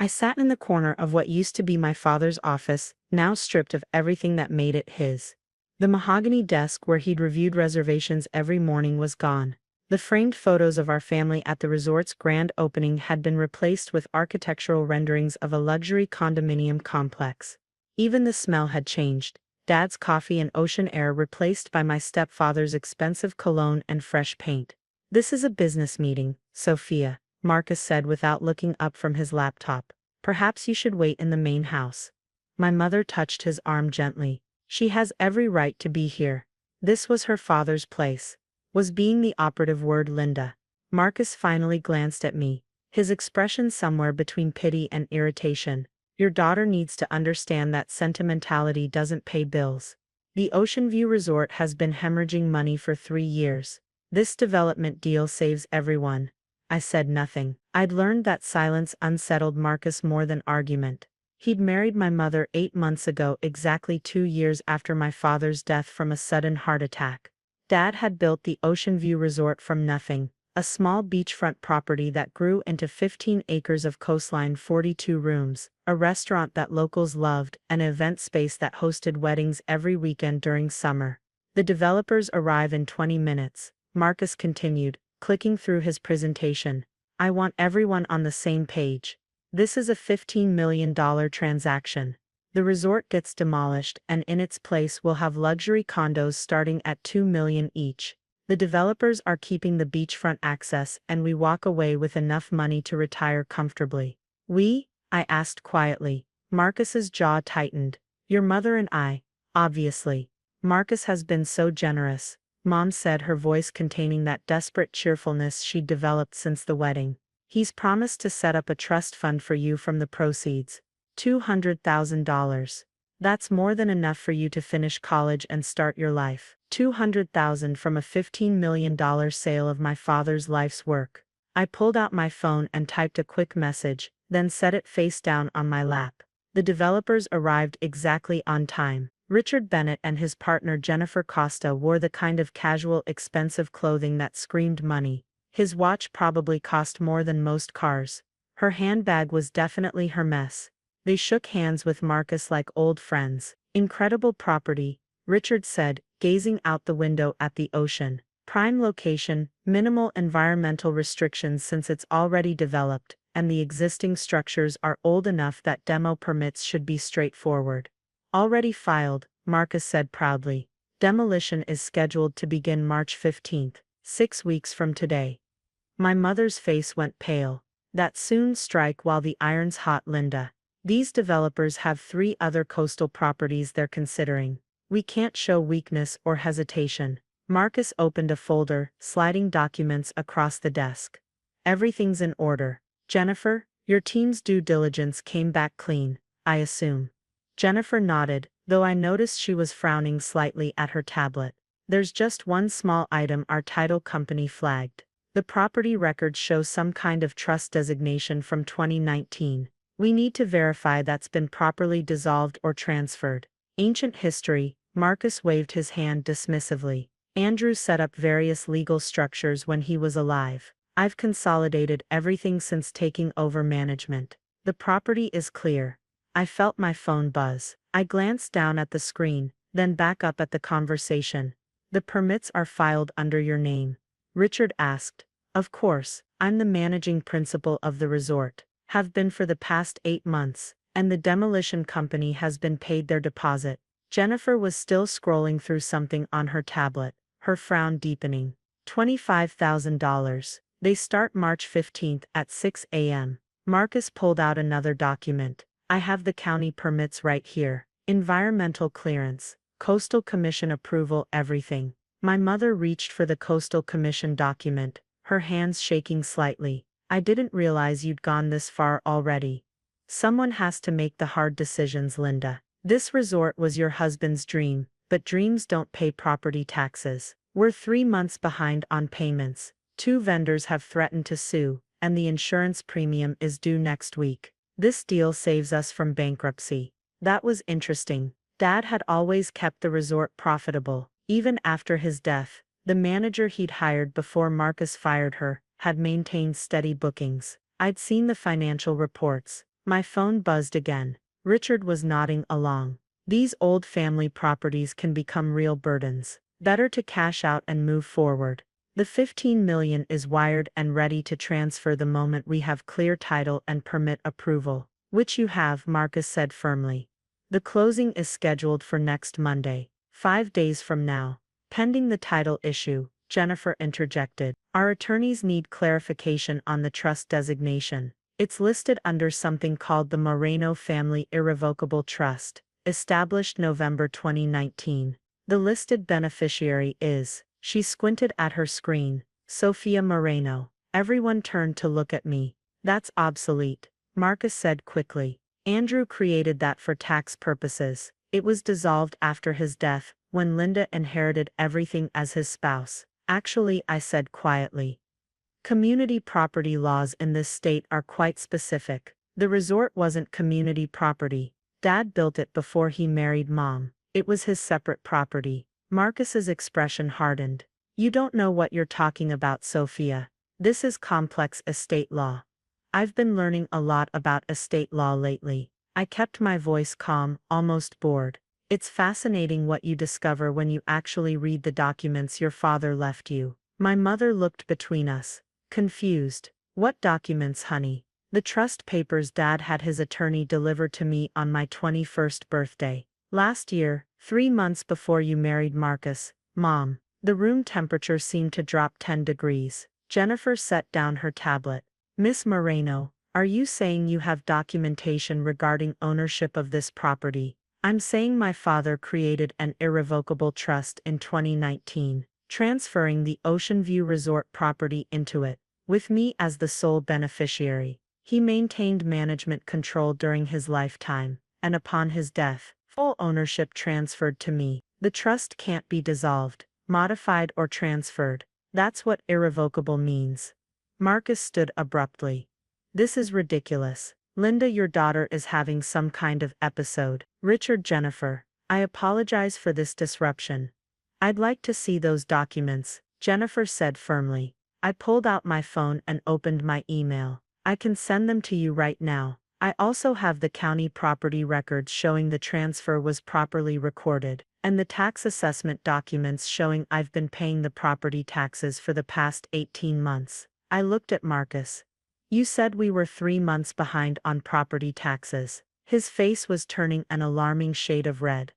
I sat in the corner of what used to be my father's office, now stripped of everything that made it his. The mahogany desk where he'd reviewed reservations every morning was gone. The framed photos of our family at the resort's grand opening had been replaced with architectural renderings of a luxury condominium complex. Even the smell had changed. Dad's coffee and ocean air replaced by my stepfather's expensive cologne and fresh paint. "This is a business meeting, Sophia," Marcus said without looking up from his laptop. "Perhaps you should wait in the main house." My mother touched his arm gently. "She has every right to be here. This was her father's place." Was being the operative word, Linda? Marcus finally glanced at me, his expression somewhere between pity and irritation. "Your daughter needs to understand that sentimentality doesn't pay bills. The Ocean View Resort has been hemorrhaging money for 3 years. This development deal saves everyone." I said nothing. I'd learned that silence unsettled Marcus more than argument. He'd married my mother 8 months ago, exactly 2 years after my father's death from a sudden heart attack. Dad had built the Ocean View Resort from nothing, a small beachfront property that grew into 15 acres of coastline, 42 rooms, a restaurant that locals loved, an event space that hosted weddings every weekend during summer. "The developers arrive in 20 minutes, Marcus continued, clicking through his presentation. "I want everyone on the same page. This is a $15 million transaction. The resort gets demolished, and in its place we'll have luxury condos starting at $2 million each. The developers are keeping the beachfront access, and we walk away with enough money to retire comfortably." "We?" I asked quietly. Marcus's jaw tightened. "Your mother and I, obviously. Marcus has been so generous," Mom said, her voice containing that desperate cheerfulness she'd developed since the wedding. "He's promised to set up a trust fund for you from the proceeds. $200,000. That's more than enough for you to finish college and start your life. $200,000 from a $15 million sale of my father's life's work." I pulled out my phone and typed a quick message, then set it face down on my lap. The developers arrived exactly on time. Richard Bennett and his partner Jennifer Costa wore the kind of casual, expensive clothing that screamed money. His watch probably cost more than most cars. Her handbag was definitely Hermes. They shook hands with Marcus like old friends. "Incredible property," Richard said, gazing out the window at the ocean. "Prime location, minimal environmental restrictions since it's already developed, and the existing structures are old enough that demo permits should be straightforward." "Already filed," Marcus said proudly. "Demolition is scheduled to begin March 15th, 6 weeks from today." My mother's face went pale. "That soon strike while the iron's hot, Linda. These developers have 3 other coastal properties they're considering. We can't show weakness or hesitation." Marcus opened a folder, sliding documents across the desk. "Everything's in order. Jennifer, your team's due diligence came back clean, I assume." Jennifer nodded, though I noticed she was frowning slightly at her tablet. "There's just one small item our title company flagged. The property records show some kind of trust designation from 2019. We need to verify that's been properly dissolved or transferred." "Ancient history," Marcus waved his hand dismissively. "Andrew set up various legal structures when he was alive. I've consolidated everything since taking over management. The property is clear." I felt my phone buzz. I glanced down at the screen, then back up at the conversation. "The permits are filed under your name?" Richard asked. "Of course, I'm the managing principal of the resort. Have been for the past 8 months, and the demolition company has been paid their deposit." Jennifer was still scrolling through something on her tablet, her frown deepening. $25,000. They start March 15th at 6 a.m. Marcus pulled out another document. "I have the county permits right here. Environmental clearance, Coastal Commission approval, everything." My mother reached for the Coastal Commission document, her hands shaking slightly. "I didn't realize you'd gone this far already." "Someone has to make the hard decisions, Linda. This resort was your husband's dream, but dreams don't pay property taxes. We're 3 months behind on payments. 2 vendors have threatened to sue, and the insurance premium is due next week. This deal saves us from bankruptcy." That was interesting. Dad had always kept the resort profitable. Even after his death, the manager he'd hired before Marcus fired her had maintained steady bookings. I'd seen the financial reports. My phone buzzed again. Richard was nodding along. These old family properties can become real burdens. Better to cash out and move forward. The 15 million is wired and ready to transfer the moment we have clear title and permit approval. Which you have, Marcus said firmly. The closing is scheduled for next Monday, 5 days from now. Pending the title issue, Jennifer interjected. Our attorneys need clarification on the trust designation. It's listed under something called the Moreno Family Irrevocable Trust, established November 2019. The listed beneficiary is, she squinted at her screen, Sophia Moreno. Everyone turned to look at me. That's obsolete, Marcus said quickly. Andrew created that for tax purposes. It was dissolved after his death, when Linda inherited everything as his spouse. Actually, I said quietly. Community property laws in this state are quite specific. The resort wasn't community property. Dad built it before he married Mom. It was his separate property. Marcus's expression hardened. You don't know what you're talking about, Sophia. This is complex estate law. I've been learning a lot about estate law lately. I kept my voice calm, almost bored. It's fascinating what you discover when you actually read the documents your father left you. My mother looked between us, confused. What documents, honey? The trust papers Dad had his attorney deliver to me on my 21st birthday. Last year, 3 months before you married Marcus, Mom. The room temperature seemed to drop 10 degrees. Jennifer set down her tablet. Miss Moreno, are you saying you have documentation regarding ownership of this property? I'm saying my father created an irrevocable trust in 2019, transferring the Ocean View Resort property into it, with me as the sole beneficiary. He maintained management control during his lifetime, and upon his death, full ownership transferred to me. The trust can't be dissolved, modified or transferred. That's what irrevocable means. Marcus stood abruptly. This is ridiculous. Linda, your daughter is having some kind of episode. Richard, Jennifer, I apologize for this disruption. I'd like to see those documents, Jennifer said firmly. I pulled out my phone and opened my email. I can send them to you right now. I also have the county property records showing the transfer was properly recorded, and the tax assessment documents showing I've been paying the property taxes for the past 18 months. I looked at Marcus. You said we were 3 months behind on property taxes. His face was turning an alarming shade of red.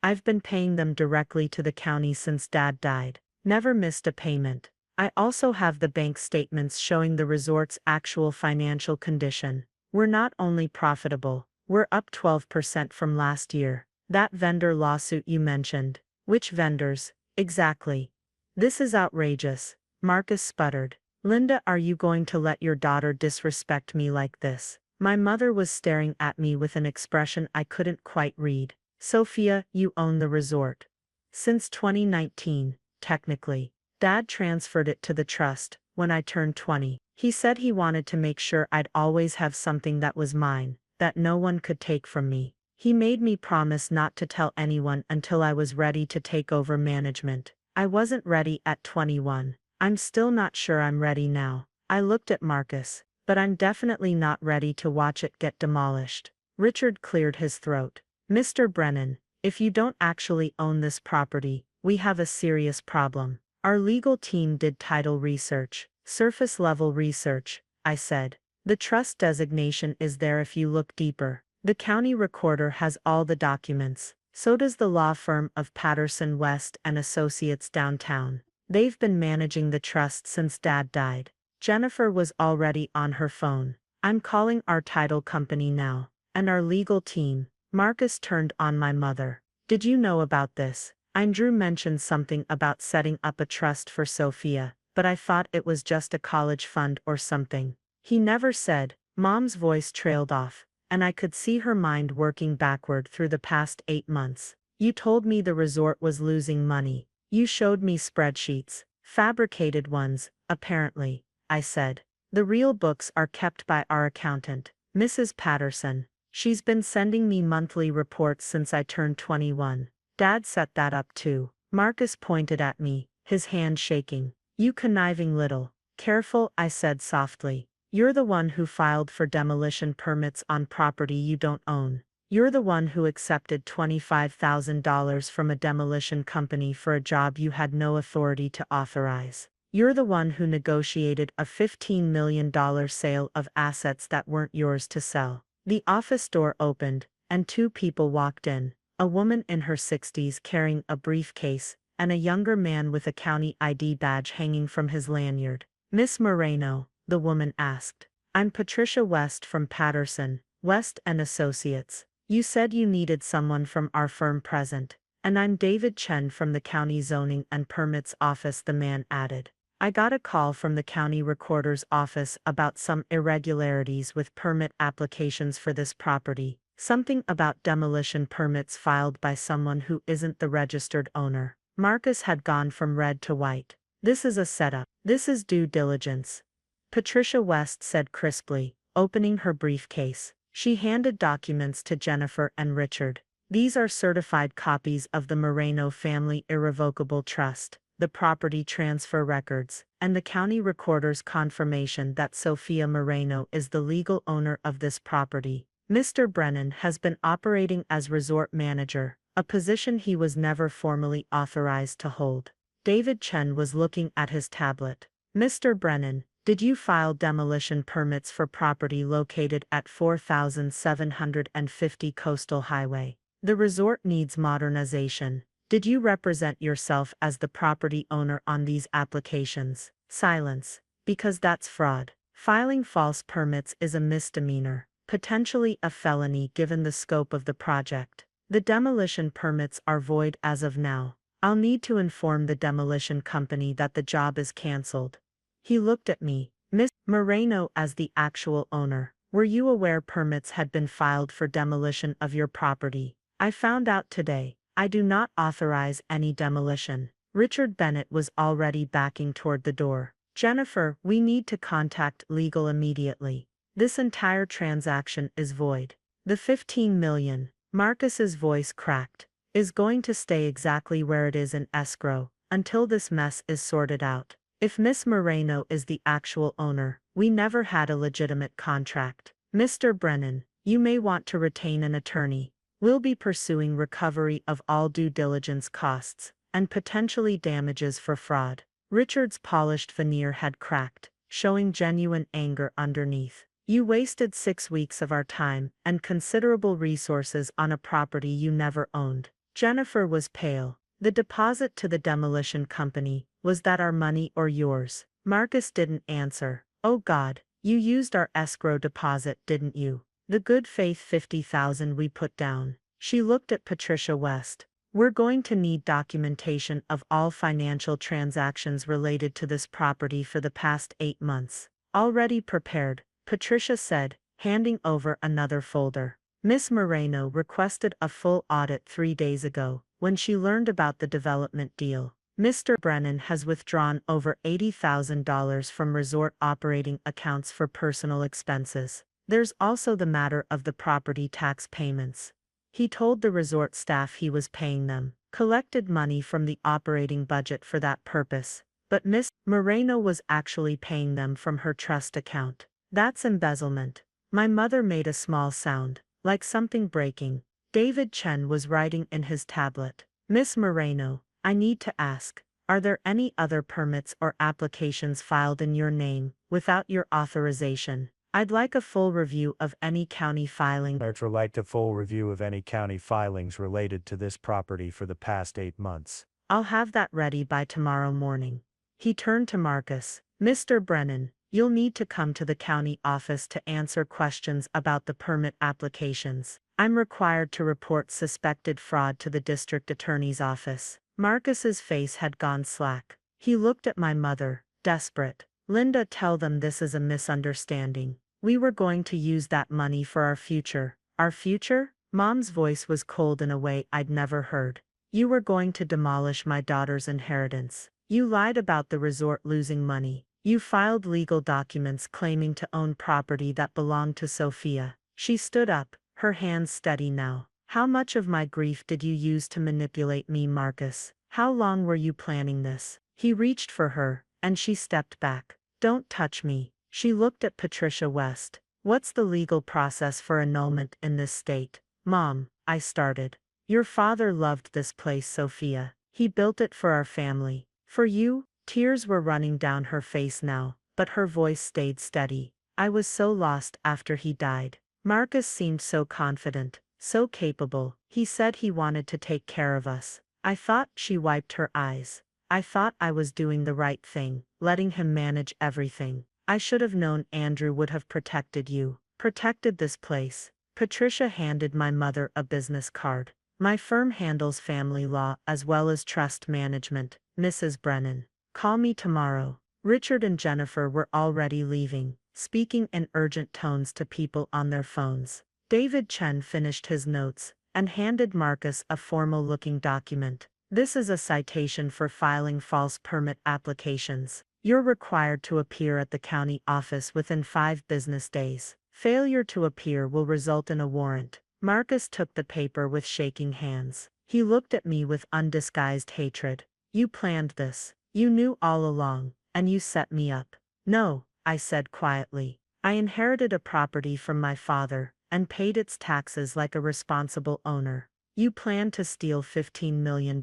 I've been paying them directly to the county since Dad died. Never missed a payment. I also have the bank statements showing the resort's actual financial condition. We're not only profitable, we're up 12% from last year. That vendor lawsuit you mentioned. Which vendors, exactly? This is outrageous, Marcus sputtered. Linda, are you going to let your daughter disrespect me like this? My mother was staring at me with an expression I couldn't quite read. Sophia, you own the resort. Since 2019, technically. Dad transferred it to the trust when I turned 20. He said he wanted to make sure I'd always have something that was mine, that no one could take from me. He made me promise not to tell anyone until I was ready to take over management. I wasn't ready at 21. I'm still not sure I'm ready now. I looked at Marcus, but I'm definitely not ready to watch it get demolished. Richard cleared his throat. Mr. Brennan, if you don't actually own this property, we have a serious problem. Our legal team did title research, surface-level research, I said. The trust designation is there if you look deeper. The county recorder has all the documents. So does the law firm of Patterson West and Associates downtown. They've been managing the trust since Dad died. Jennifer was already on her phone. I'm calling our title company now. And our legal team. Marcus turned on my mother. Did you know about this? Andrew mentioned something about setting up a trust for Sophia, but I thought it was just a college fund or something. He never said. Mom's voice trailed off, and I could see her mind working backward through the past 8 months. You told me the resort was losing money. You showed me spreadsheets, fabricated ones, apparently, I said. The real books are kept by our accountant, Mrs. Patterson. She's been sending me monthly reports since I turned 21. Dad set that up too. Marcus pointed at me, his hand shaking. You conniving little. Careful, I said softly. You're the one who filed for demolition permits on property you don't own. You're the one who accepted $25,000 from a demolition company for a job you had no authority to authorize. You're the one who negotiated a $15 million sale of assets that weren't yours to sell. The office door opened, and two people walked in, a woman in her 60s carrying a briefcase, and a younger man with a county ID badge hanging from his lanyard. "Miss Moreno," the woman asked. "I'm Patricia West from Patterson, West and Associates. You said you needed someone from our firm present." "And I'm David Chen from the County Zoning and Permits Office," the man added. "I got a call from the county recorder's office about some irregularities with permit applications for this property. Something about demolition permits filed by someone who isn't the registered owner." Marcus had gone from red to white. "This is a setup. This is due diligence," Patricia West said crisply, opening her briefcase. She handed documents to Jennifer and Richard. "These are certified copies of the Moreno Family Irrevocable Trust, the property transfer records, and the county recorder's confirmation that Sophia Moreno is the legal owner of this property. Mr. Brennan has been operating as resort manager, a position he was never formally authorized to hold." David Chen was looking at his tablet. "Mr. Brennan, did you file demolition permits for property located at 4750 Coastal Highway? The resort needs modernization. Did you represent yourself as the property owner on these applications?" Silence. "Because that's fraud. Filing false permits is a misdemeanor, potentially a felony given the scope of the project. The demolition permits are void as of now. I'll need to inform the demolition company that the job is canceled." He looked at me. "Miss Moreno, as the actual owner, were you aware permits had been filed for demolition of your property?" "I found out today. I do not authorize any demolition." Richard Bennett was already backing toward the door. "Jennifer, we need to contact legal immediately. This entire transaction is void. The $15 million, Marcus's voice cracked, is going to stay exactly where it is in escrow, until this mess is sorted out. If Miss Moreno is the actual owner, we never had a legitimate contract. Mr. Brennan, you may want to retain an attorney. We'll be pursuing recovery of all due diligence costs, and potentially damages for fraud." Richard's polished veneer had cracked, showing genuine anger underneath. "You wasted 6 weeks of our time and considerable resources on a property you never owned." Jennifer was pale. "The deposit to the demolition company, was that our money or yours?" Marcus didn't answer. "Oh God, you used our escrow deposit, didn't you? The good faith 50,000 we put down." She looked at Patricia West. "We're going to need documentation of all financial transactions related to this property for the past 8 months." "Already prepared," Patricia said, handing over another folder. "Miss Moreno requested a full audit 3 days ago, when she learned about the development deal. Mr. Brennan has withdrawn over $80,000 from resort operating accounts for personal expenses. There's also the matter of the property tax payments. He told the resort staff he was paying them, collected money from the operating budget for that purpose, but Miss Moreno was actually paying them from her trust account. That's embezzlement." My mother made a small sound, like something breaking. David Chen was writing in his tablet. "Miss Moreno, I need to ask, are there any other permits or applications filed in your name, without your authorization? I'd like a full review of any county filing." I'd like a full review of any county filings related to this property for the past 8 months. "I'll have that ready by tomorrow morning." He turned to Marcus. "Mr. Brennan, you'll need to come to the county office to answer questions about the permit applications. I'm required to report suspected fraud to the district attorney's office." Marcus's face had gone slack. He looked at my mother, desperate. "Linda, tell them this is a misunderstanding. We were going to use that money for our future." "Our future?" Mom's voice was cold in a way I'd never heard. "You were going to demolish my daughter's inheritance. You lied about the resort losing money. You filed legal documents claiming to own property that belonged to Sophia." She stood up, her hands steady now. "How much of my grief did you use to manipulate me, Marcus? How long were you planning this?" He reached for her, and she stepped back. "Don't touch me." She looked at Patricia West. What's the legal process for annulment in this state? Mom, I started. Your father loved this place, Sophia. He built it for our family. For you? Tears were running down her face now, but her voice stayed steady. I was so lost after he died. Marcus seemed so confident, so capable. He said he wanted to take care of us. I thought. She wiped her eyes. I thought I was doing the right thing, letting him manage everything. I should have known Andrew would have protected you, protected this place. Patricia handed my mother a business card. My firm handles family law as well as trust management, Mrs. Brennan. Call me tomorrow. Richard and Jennifer were already leaving, speaking in urgent tones to people on their phones. David Chen finished his notes and handed Marcus a formal-looking document. This is a citation for filing false permit applications. You're required to appear at the county office within 5 business days. Failure to appear will result in a warrant. Marcus took the paper with shaking hands. He looked at me with undisguised hatred. You planned this. You knew all along, and you set me up. No, I said quietly. I inherited a property from my father and paid its taxes like a responsible owner. You planned to steal $15 million.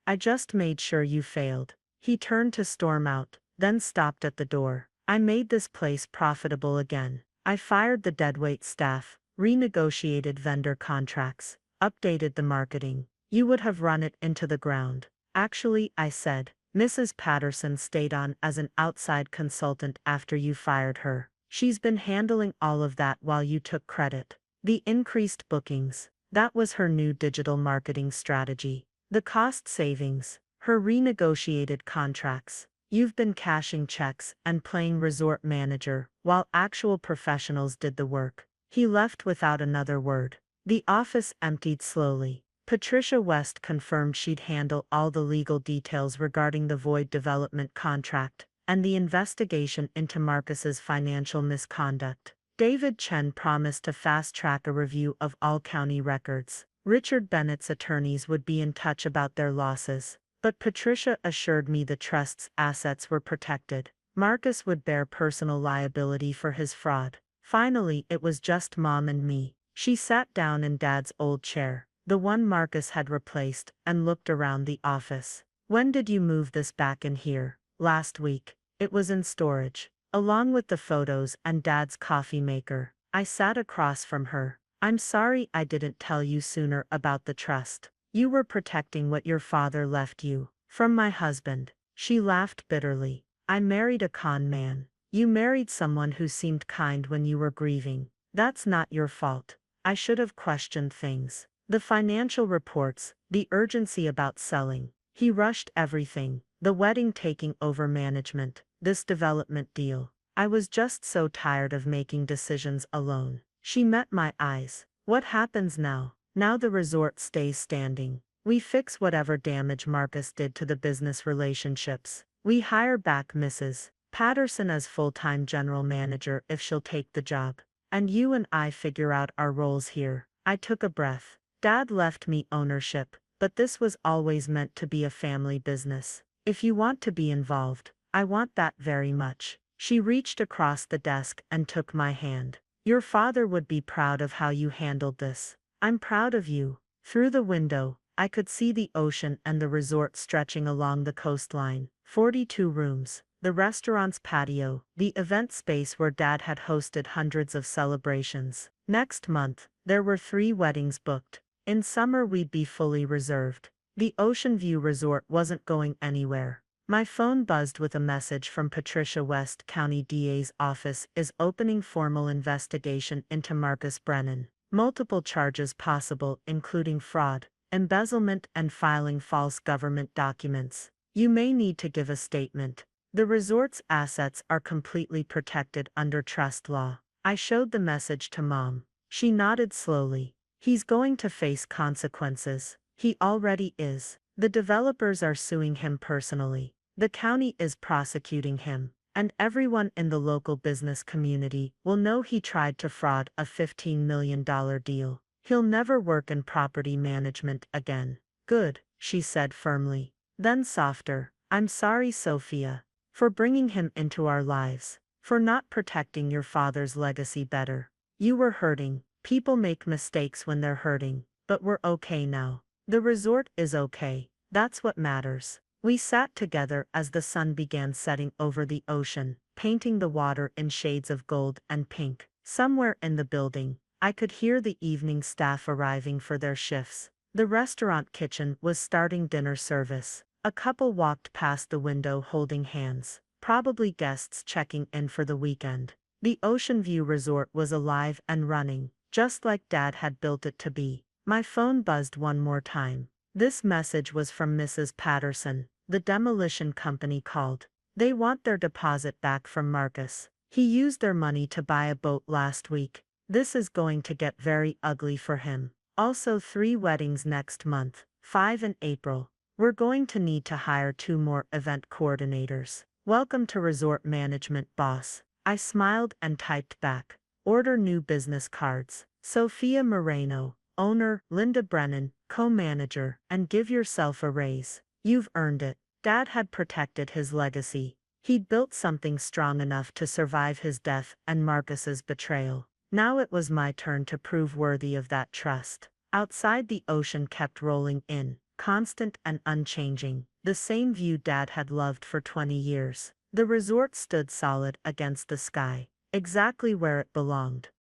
I just made sure you failed. He turned to storm out, then stopped at the door. I made this place profitable again. I fired the deadweight staff, renegotiated vendor contracts, updated the marketing. You would have run it into the ground. Actually, I said, Mrs. Patterson stayed on as an outside consultant after you fired her. She's been handling all of that while you took credit. The increased bookings, that was her new digital marketing strategy. The cost savings, her renegotiated contracts. You've been cashing checks and playing resort manager while actual professionals did the work. He left without another word. The office emptied slowly. Patricia West confirmed she'd handle all the legal details regarding the Void development contract and the investigation into Marcus's financial misconduct. David Chen promised to fast-track a review of all county records. Richard Bennett's attorneys would be in touch about their losses, but Patricia assured me the trust's assets were protected. Marcus would bear personal liability for his fraud. Finally, it was just Mom and me. She sat down in Dad's old chair, the one Marcus had replaced, and looked around the office. When did you move this back in here? Last week. It was in storage, along with the photos and Dad's coffee maker. I sat across from her. I'm sorry I didn't tell you sooner about the trust. You were protecting what your father left you from my husband. She laughed bitterly. I married a con man. You married someone who seemed kind when you were grieving. That's not your fault. I should have questioned things. The financial reports, the urgency about selling. He rushed everything, the wedding taking over management, this development deal. I was just so tired of making decisions alone. She met my eyes. What happens now? Now the resort stays standing. We fix whatever damage Marcus did to the business relationships. We hire back Mrs. Patterson as full-time general manager if she'll take the job. And you and I figure out our roles here. I took a breath. Dad left me ownership, but this was always meant to be a family business. If you want to be involved, I want that very much. She reached across the desk and took my hand. Your father would be proud of how you handled this. I'm proud of you. Through the window, I could see the ocean and the resort stretching along the coastline. 42 rooms, the restaurant's patio, the event space where Dad had hosted hundreds of celebrations. Next month, there were 3 weddings booked. In summer we'd be fully reserved. The Ocean View Resort wasn't going anywhere. My phone buzzed with a message from Patricia West. County DA's office is opening formal investigation into Marcus Brennan. Multiple charges possible, including fraud, embezzlement, and filing false government documents. You may need to give a statement. The resort's assets are completely protected under trust law. I showed the message to Mom. She nodded slowly. He's going to face consequences. He already is. The developers are suing him personally. The county is prosecuting him. And everyone in the local business community will know he tried to fraud a $15 million deal. He'll never work in property management again. Good, she said firmly. Then softer, I'm sorry, Sophia, for bringing him into our lives, for not protecting your father's legacy better. You were hurting. People make mistakes when they're hurting, but we're okay now. The resort is okay. That's what matters. We sat together as the sun began setting over the ocean, painting the water in shades of gold and pink. Somewhere in the building, I could hear the evening staff arriving for their shifts. The restaurant kitchen was starting dinner service. A couple walked past the window holding hands, probably guests checking in for the weekend. The Ocean View Resort was alive and running, just like Dad had built it to be. My phone buzzed one more time. This message was from Mrs. Patterson. The demolition company called. They want their deposit back from Marcus. He used their money to buy a boat last week. This is going to get very ugly for him. Also 3 weddings next month, 5 in April. We're going to need to hire 2 more event coordinators. Welcome to resort management, boss. I smiled and typed back. Order new business cards. Sophia Moreno, owner, Linda Brennan, co-manager, and give yourself a raise. You've earned it. Dad had protected his legacy. He'd built something strong enough to survive his death and Marcus's betrayal. Now it was my turn to prove worthy of that trust. Outside, the ocean kept rolling in, constant and unchanging, the same view Dad had loved for 20 years. The resort stood solid against the sky, exactly where it belonged.